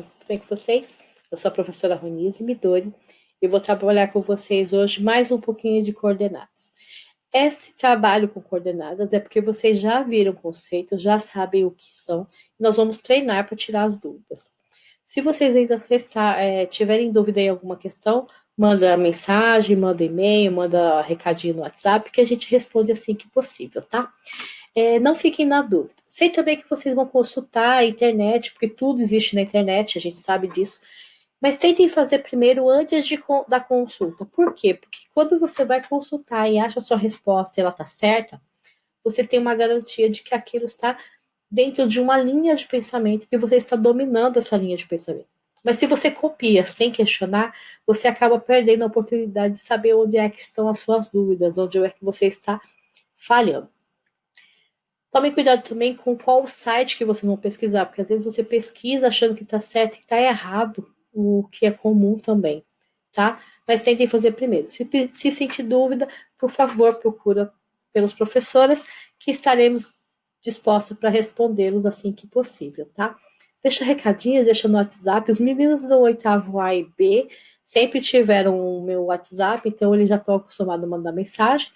Tudo bem com vocês? Eu sou a professora Ronise Midori e vou trabalhar com vocês hoje mais um pouquinho de coordenadas. Esse trabalho com coordenadas é porque vocês já viram o conceito, já sabem o que são, e nós vamos treinar para tirar as dúvidas. Se vocês ainda tiverem dúvida em alguma questão, manda mensagem, manda e-mail, manda recadinho no WhatsApp, que a gente responde assim que possível, tá? Não fiquem na dúvida. Sei também que vocês vão consultar a internet, porque tudo existe na internet, a gente sabe disso. Mas tentem fazer primeiro antes da consulta. Por quê? Porque quando você vai consultar e acha a sua resposta e ela está certa, você tem uma garantia de que aquilo está dentro de uma linha de pensamento, que você está dominando essa linha de pensamento. Mas se você copia sem questionar, você acaba perdendo a oportunidade de saber onde é que estão as suas dúvidas, onde é que você está falhando. Tome cuidado também com qual site que você não pesquisar, porque às vezes você pesquisa achando que está certo e está errado, o que é comum também, tá? Mas tentem fazer primeiro. Se sentir dúvida, por favor, procura pelos professores, que estaremos dispostos para respondê-los assim que possível, tá? Deixa recadinho, deixa no WhatsApp. Os meninos do 8º A e B sempre tiveram o meu WhatsApp, então eles já estão acostumados a mandar mensagem,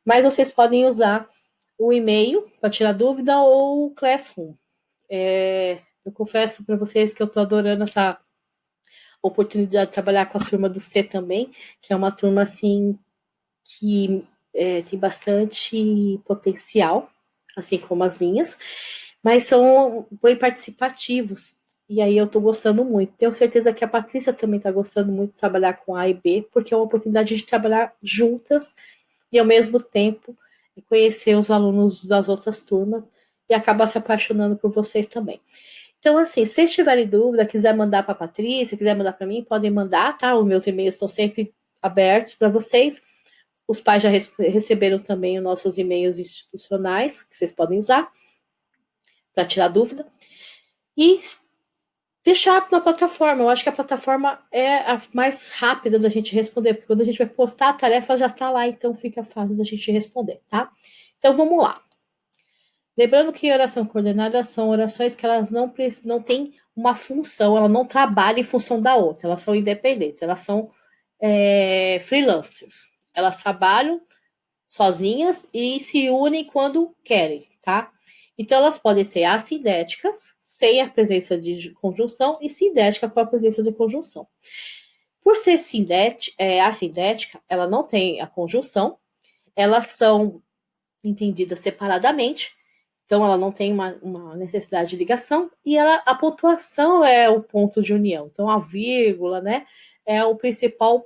mas vocês podem usar o e-mail para tirar dúvida ou o Classroom. Eu confesso para vocês que eu estou adorando essa oportunidade de trabalhar com a turma do C também, que é uma turma assim que tem bastante potencial, assim como as minhas, mas são bem participativos. E aí eu estou gostando muito. Tenho certeza que a Patrícia também está gostando muito de trabalhar com A e B, porque é uma oportunidade de trabalhar juntas e ao mesmo tempo conhecer os alunos das outras turmas e acabar se apaixonando por vocês também. Então, assim, se vocês tiverem dúvida, quiser mandar para a Patrícia, quiser mandar para mim, podem mandar, tá? Os meus e-mails estão sempre abertos para vocês. Os pais já receberam também os nossos e-mails institucionais, que vocês podem usar para tirar dúvida. E deixar na plataforma. Eu acho que a plataforma é a mais rápida da gente responder, porque quando a gente vai postar a tarefa já está lá, então fica fácil da gente responder, tá? Então vamos lá. Lembrando que oração coordenada são orações que elas não têm uma função, ela não trabalha em função da outra, elas são independentes, elas são freelancers. Elas trabalham sozinhas e se unem quando querem, tá? Então, elas podem ser assindéticas, sem a presença de conjunção, e sindética com a presença de conjunção. Por ser assindética, ela não tem a conjunção, elas são entendidas separadamente, então ela não tem uma necessidade de ligação, e a pontuação é o ponto de união. Então, a vírgula, né, é o principal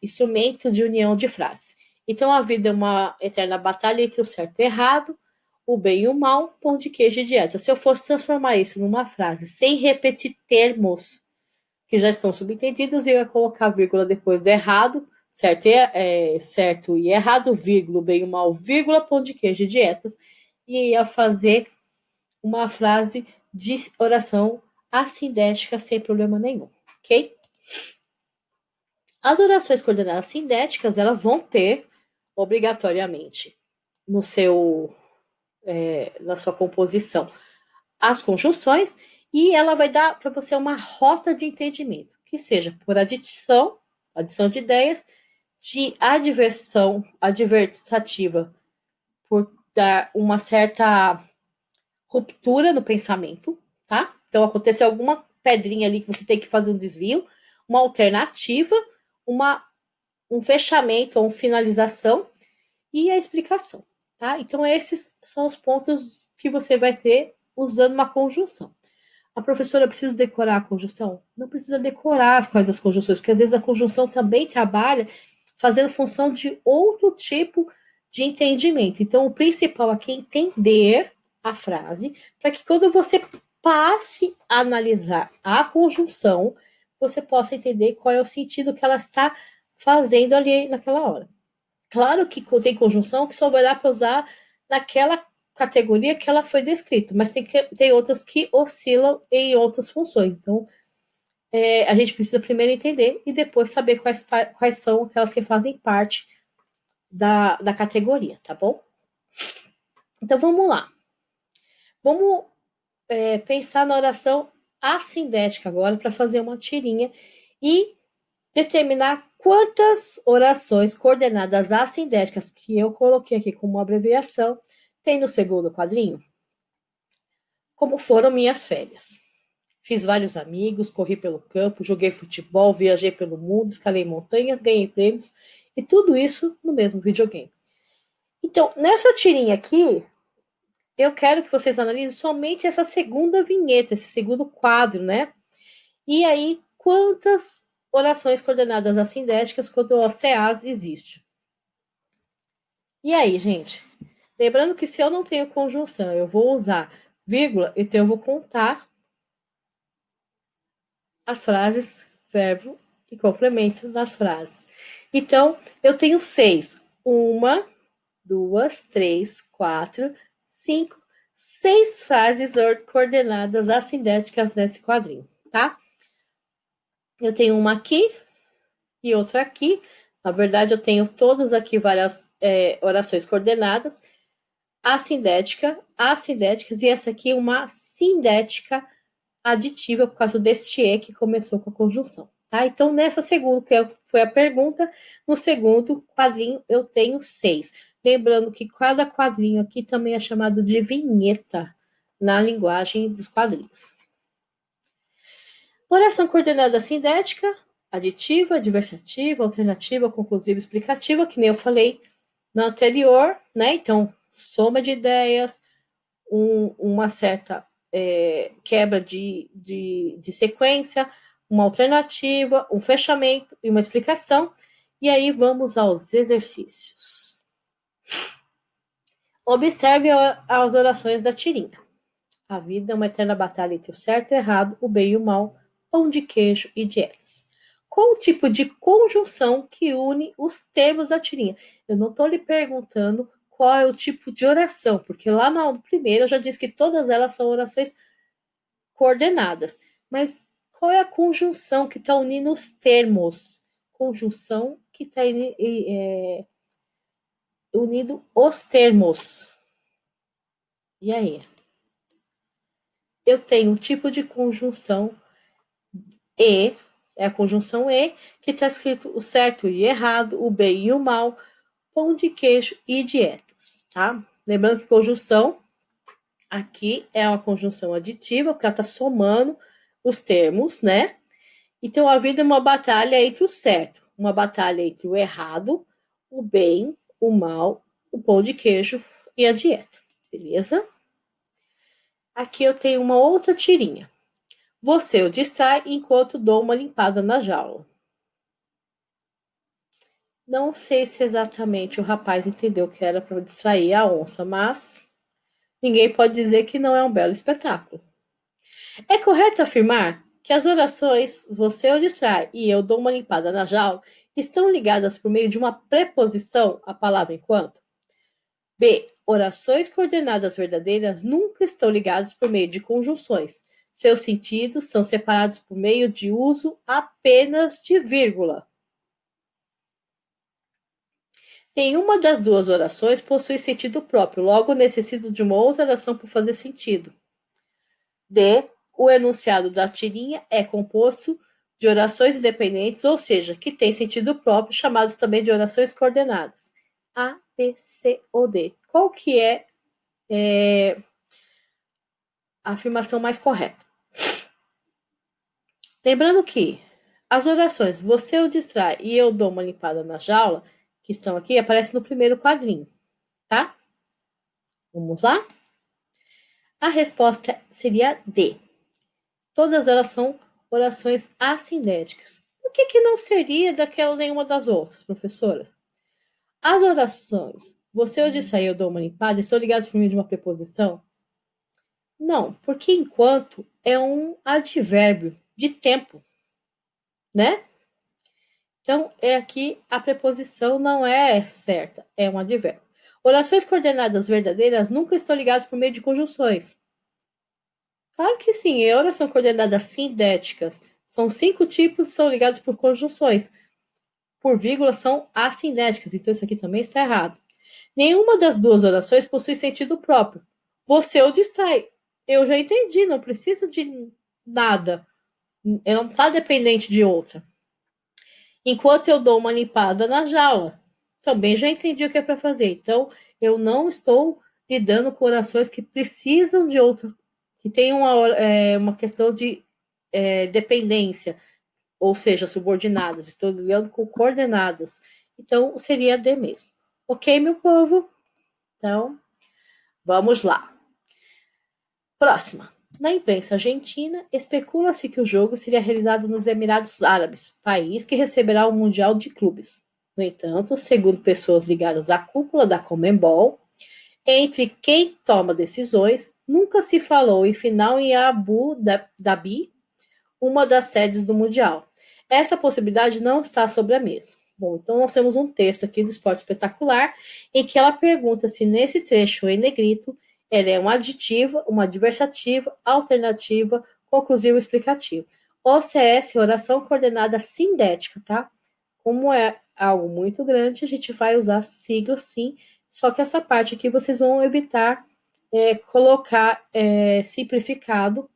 instrumento de união de frase. Então, a vida é uma eterna batalha entre o certo e o errado, o bem e o mal, pão de queijo e dieta. Se eu fosse transformar isso numa frase sem repetir termos que já estão subentendidos, eu ia colocar vírgula depois do errado, certo e errado, vírgula, bem e o mal, vírgula, pão de queijo e dietas, e ia fazer uma frase de oração assindética sem problema nenhum, ok? As orações coordenadas sindéticas, elas vão ter, obrigatoriamente, na sua composição, as conjunções, e ela vai dar para você uma rota de entendimento, que seja por adição de ideias, de adversativa, por dar uma certa ruptura no pensamento, tá? Então, aconteceu alguma pedrinha ali que você tem que fazer um desvio, uma alternativa, um fechamento ou uma finalização e a explicação, tá? Então, esses são os pontos que você vai ter usando uma conjunção. A professora precisa decorar a conjunção? Não precisa decorar quais as conjunções, porque às vezes a conjunção também trabalha fazendo função de outro tipo de entendimento. Então, o principal aqui é entender a frase, para que quando você passe a analisar a conjunção, você possa entender qual é o sentido que ela está fazendo ali naquela hora. Claro que tem conjunção que só vai dar para usar naquela categoria que ela foi descrita, mas tem outras que oscilam em outras funções. Então, a gente precisa primeiro entender e depois saber quais são aquelas que fazem parte da categoria, tá bom? Então, vamos lá. Vamos pensar na oração assindética agora para fazer uma tirinha e determinar quantas orações coordenadas assindéticas, que eu coloquei aqui como uma abreviação, tem no segundo quadrinho. Como foram minhas férias. Fiz vários amigos, corri pelo campo, joguei futebol, viajei pelo mundo, escalei montanhas, ganhei prêmios e tudo isso no mesmo videogame. Então, nessa tirinha aqui, eu quero que vocês analisem somente essa segunda vinheta, esse segundo quadro, né? E aí, quantas orações coordenadas assindéticas quando o CAs existe? E aí, gente? Lembrando que se eu não tenho conjunção, eu vou usar vírgula, então eu vou contar as frases, verbo e complemento das frases. Então, eu tenho 6. 1, 2, 3, 4, 5, 6 frases coordenadas assindéticas nesse quadrinho, tá? Eu tenho uma aqui e outra aqui. Na verdade, eu tenho todas aqui várias orações coordenadas. Assindéticas, e essa aqui é uma sindética aditiva por causa deste E que começou com a conjunção. Tá? Então, nessa segunda, que foi a pergunta, no segundo quadrinho eu tenho 6. Lembrando que cada quadrinho aqui também é chamado de vinheta na linguagem dos quadrinhos. Oração coordenada sindética, aditiva, adversativa, alternativa, conclusiva, explicativa, que nem eu falei no anterior, né? Então, soma de ideias, uma certa quebra de sequência, uma alternativa, um fechamento e uma explicação. E aí vamos aos exercícios. Observe as orações da tirinha. A vida é uma eterna batalha entre o certo e o errado, o bem e o mal, pão de queijo e dietas. Qual o tipo de conjunção que une os termos da tirinha? Eu não estou lhe perguntando qual é o tipo de oração, porque lá no primeiro eu já disse que todas elas são orações coordenadas. Mas qual é a conjunção que está unindo os termos? Conjunção que está unindo os termos. E aí? Eu tenho um tipo de conjunção E, é a conjunção E, que está escrito o certo e errado, o bem e o mal, pão de queijo e dietas, tá? Lembrando que conjunção aqui é uma conjunção aditiva, porque ela está somando os termos, né? Então, a vida é uma batalha entre o certo, uma batalha entre o errado, o bem, o mal, o pão de queijo e a dieta, beleza? Aqui eu tenho uma outra tirinha. Você o distrai enquanto dou uma limpada na jaula. Não sei se exatamente o rapaz entendeu que era para distrair a onça, mas ninguém pode dizer que não é um belo espetáculo. É correto afirmar que as orações você o distrai e eu dou uma limpada na jaula estão ligadas por meio de uma preposição, a palavra enquanto? B. Orações coordenadas verdadeiras nunca estão ligadas por meio de conjunções. Seus sentidos são separados por meio de uso apenas de vírgula. Nenhuma das duas orações possui sentido próprio, logo necessito de uma outra oração para fazer sentido. D. O enunciado da tirinha é composto de orações independentes, ou seja, que têm sentido próprio, chamados também de orações coordenadas. A, B, C ou D. Qual que é a afirmação mais correta? Lembrando que as orações você o distrai e eu dou uma limpada na jaula, que estão aqui, aparecem no primeiro quadrinho, tá? Vamos lá? A resposta seria D. Todas elas são orações assindéticas. Por que não seria daquela nenhuma das outras, professoras? As orações você o distrai e eu dou uma limpada estão ligadas por meio de uma preposição? Não, porque enquanto é um advérbio de tempo, né? Então, aqui a preposição não é certa, é um advérbio. Orações coordenadas verdadeiras nunca estão ligadas por meio de conjunções. Claro que sim, e orações coordenadas sindéticas são 5 tipos, são ligados por conjunções. Por vírgula são assindéticas, então isso aqui também está errado. Nenhuma das duas orações possui sentido próprio. Você o distrai. Eu já entendi, não precisa de nada. Ela não está dependente de outra. Enquanto eu dou uma limpada na jaula, também já entendi o que é para fazer. Então, eu não estou lidando com orações que precisam de outra, que tem uma questão de dependência, ou seja, subordinadas. Estou lidando com coordenadas. Então, seria D mesmo. Ok, meu povo? Então, vamos lá. Próxima. Na imprensa argentina, especula-se que o jogo seria realizado nos Emirados Árabes, país que receberá o Mundial de Clubes. No entanto, segundo pessoas ligadas à cúpula da Conmebol, entre quem toma decisões, nunca se falou em final em Abu Dhabi, uma das sedes do Mundial. Essa possibilidade não está sobre a mesa. Bom, então nós temos um texto aqui do Esporte Espetacular em que ela pergunta se nesse trecho em negrito ela é um aditivo, uma adversativa, alternativa, conclusiva ou explicativa. OCS, oração coordenada sindética, tá? Como é algo muito grande, a gente vai usar sigla sim, só que essa parte aqui vocês vão evitar colocar simplificado,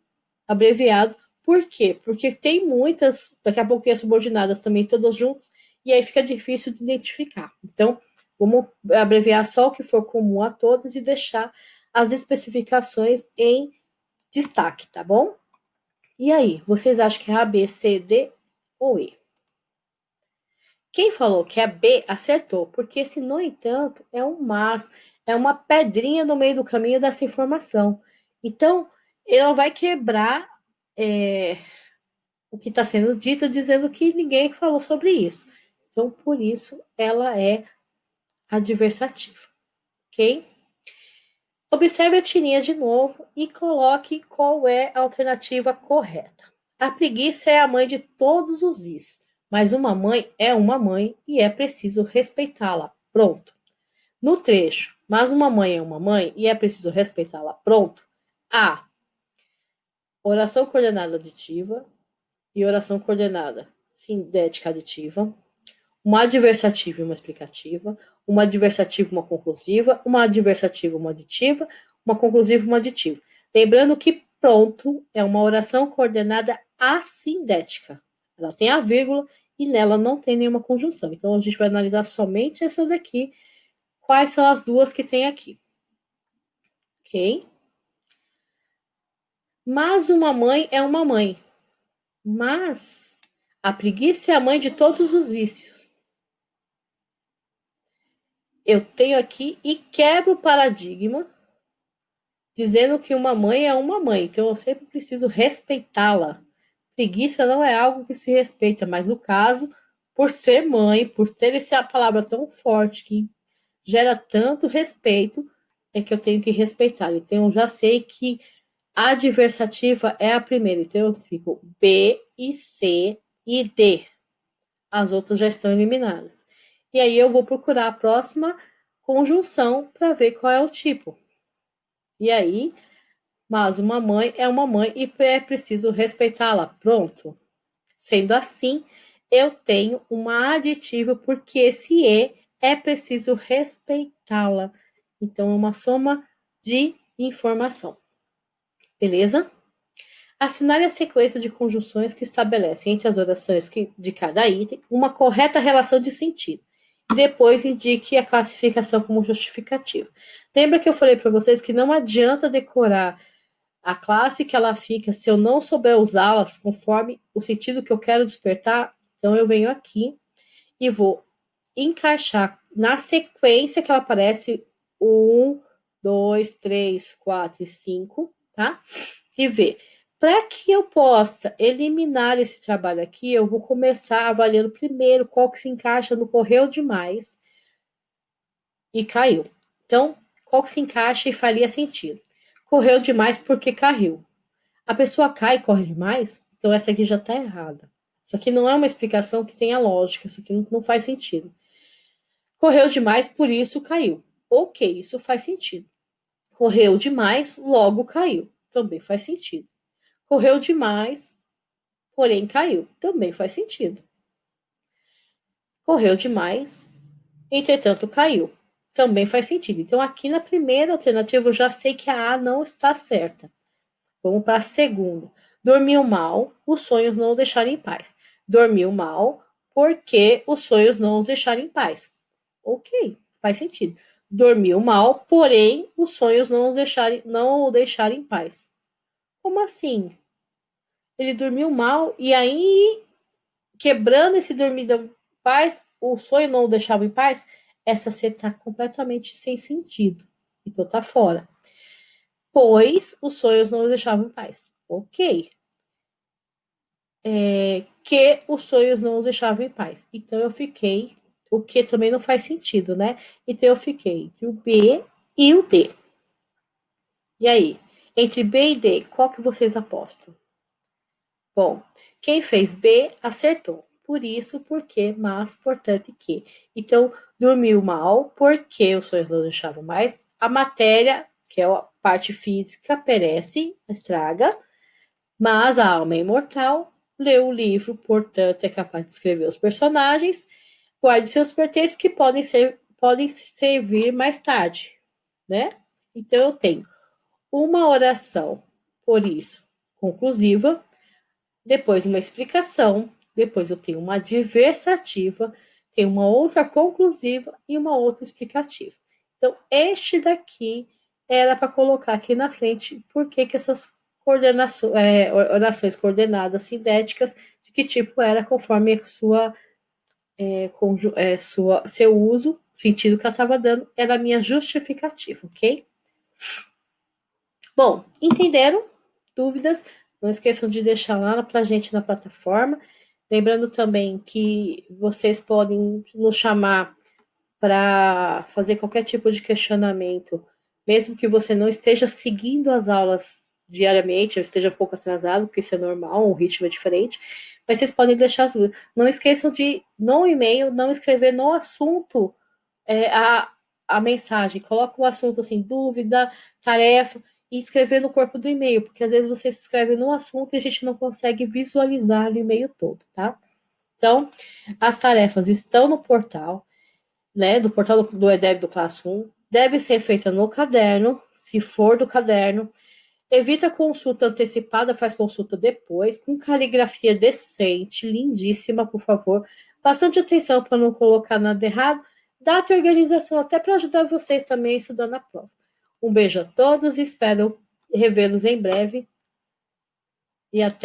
abreviado. Por quê? Porque tem muitas, daqui a pouco tem as subordinadas também, todas juntas, e aí fica difícil de identificar. Então, vamos abreviar só o que for comum a todas e deixar as especificações em destaque, tá bom? E aí, vocês acham que é A, B, C, D ou E? Quem falou que é B acertou, porque se, no entanto, é um mas, é uma pedrinha no meio do caminho dessa informação. Então, ela vai quebrar o que está sendo dito, dizendo que ninguém falou sobre isso. Então, por isso, ela é adversativa, ok? Observe a tirinha de novo e coloque qual é a alternativa correta. A preguiça é a mãe de todos os vícios, mas uma mãe é uma mãe e é preciso respeitá-la. Pronto. No trecho, mas uma mãe é uma mãe e é preciso respeitá-la. Pronto. A. Oração coordenada aditiva e oração coordenada sindética aditiva. Uma adversativa e uma explicativa, uma adversativa e uma conclusiva, uma adversativa e uma aditiva, uma conclusiva e uma aditiva. Lembrando que pronto é uma oração coordenada assindética. Ela tem a vírgula e nela não tem nenhuma conjunção. Então, a gente vai analisar somente essas aqui. Quais são as duas que tem aqui? Ok? Mas uma mãe é uma mãe. Mas a preguiça é a mãe de todos os vícios. Eu tenho aqui e quebro o paradigma dizendo que uma mãe é uma mãe, então eu sempre preciso respeitá-la. Preguiça não é algo que se respeita, mas no caso, por ser mãe, por ter essa palavra tão forte que gera tanto respeito, é que eu tenho que respeitar. Então eu já sei que a adversativa é a primeira, então eu fico B e C e D. As outras já estão eliminadas. E aí eu vou procurar a próxima conjunção para ver qual é o tipo. E aí, mas uma mãe é uma mãe e é preciso respeitá-la. Pronto. Sendo assim, eu tenho uma aditiva porque esse E é preciso respeitá-la. Então, é uma soma de informação. Beleza? Assinale a sequência de conjunções que estabelece entre as orações de cada item uma correta relação de sentido. Depois indique a classificação como justificativa. Lembra que eu falei para vocês que não adianta decorar a classe que ela fica se eu não souber usá-las conforme o sentido que eu quero despertar? Então eu venho aqui e vou encaixar na sequência que ela aparece o 1, 2, 3, 4 e 5, tá? E ver. Para que eu possa eliminar esse trabalho aqui, eu vou começar avaliando primeiro qual que se encaixa no correu demais e caiu. Então, qual que se encaixa e faria sentido? Correu demais porque caiu. A pessoa cai e corre demais? Então essa aqui já está errada. Isso aqui não é uma explicação que tenha lógica, isso aqui não faz sentido. Correu demais, por isso caiu. Ok, isso faz sentido. Correu demais, logo caiu. Também faz sentido. Correu demais, porém caiu. Também faz sentido. Correu demais, entretanto caiu. Também faz sentido. Então, aqui na primeira alternativa, eu já sei que a A não está certa. Vamos para a segunda. Dormiu mal, os sonhos não o deixaram em paz. Dormiu mal, porque os sonhos não os deixaram em paz. Ok, faz sentido. Dormiu mal, porém os sonhos não o deixaram em paz. Como assim? Ele dormiu mal e aí, quebrando esse dormir em paz, o sonho não o deixava em paz? Essa C tá completamente sem sentido. Então tá fora. Pois os sonhos não o deixavam em paz. Ok. Que os sonhos não os deixavam em paz. Então eu fiquei, o que também não faz sentido, né? Então eu fiquei entre o B e o D. E aí, entre B e D, qual que vocês apostam? Bom, quem fez B acertou. Por isso, porque, mas, portanto, que. Então, dormiu mal, porque os sonhos não deixavam mais. A matéria, que é a parte física, perece, estraga, mas a alma é imortal. Leu o livro, portanto, é capaz de escrever os personagens. Guarde seus pertences que podem servir mais tarde, né? Então, eu tenho uma oração, por isso, conclusiva, depois uma explicação, depois eu tenho uma adversativa, tenho uma outra conclusiva e uma outra explicativa. Então, este daqui era para colocar aqui na frente por que essas orações coordenadas sintéticas, de que tipo era conforme seu uso, sentido que ela estava dando, era a minha justificativa, ok? Bom, entenderam? Dúvidas? Não esqueçam de deixar lá para a gente na plataforma. Lembrando também que vocês podem nos chamar para fazer qualquer tipo de questionamento, mesmo que você não esteja seguindo as aulas diariamente, ou esteja um pouco atrasado, porque isso é normal, o ritmo é diferente, mas vocês podem deixar as dúvidas. Não esqueçam de, no e-mail, não escrever no assunto a mensagem. Coloca o assunto assim, dúvida, tarefa, e escrever no corpo do e-mail, porque às vezes você se escreve no assunto e a gente não consegue visualizar o e-mail todo, tá? Então, as tarefas estão no portal, né? Do portal do EDEB do Classroom. Deve ser feita no caderno, se for do caderno. Evita consulta antecipada, faz consulta depois, com caligrafia decente, lindíssima, por favor. Bastante atenção para não colocar nada errado. Data e organização até para ajudar vocês também estudando a prova. Um beijo a todos e espero revê-los em breve. E até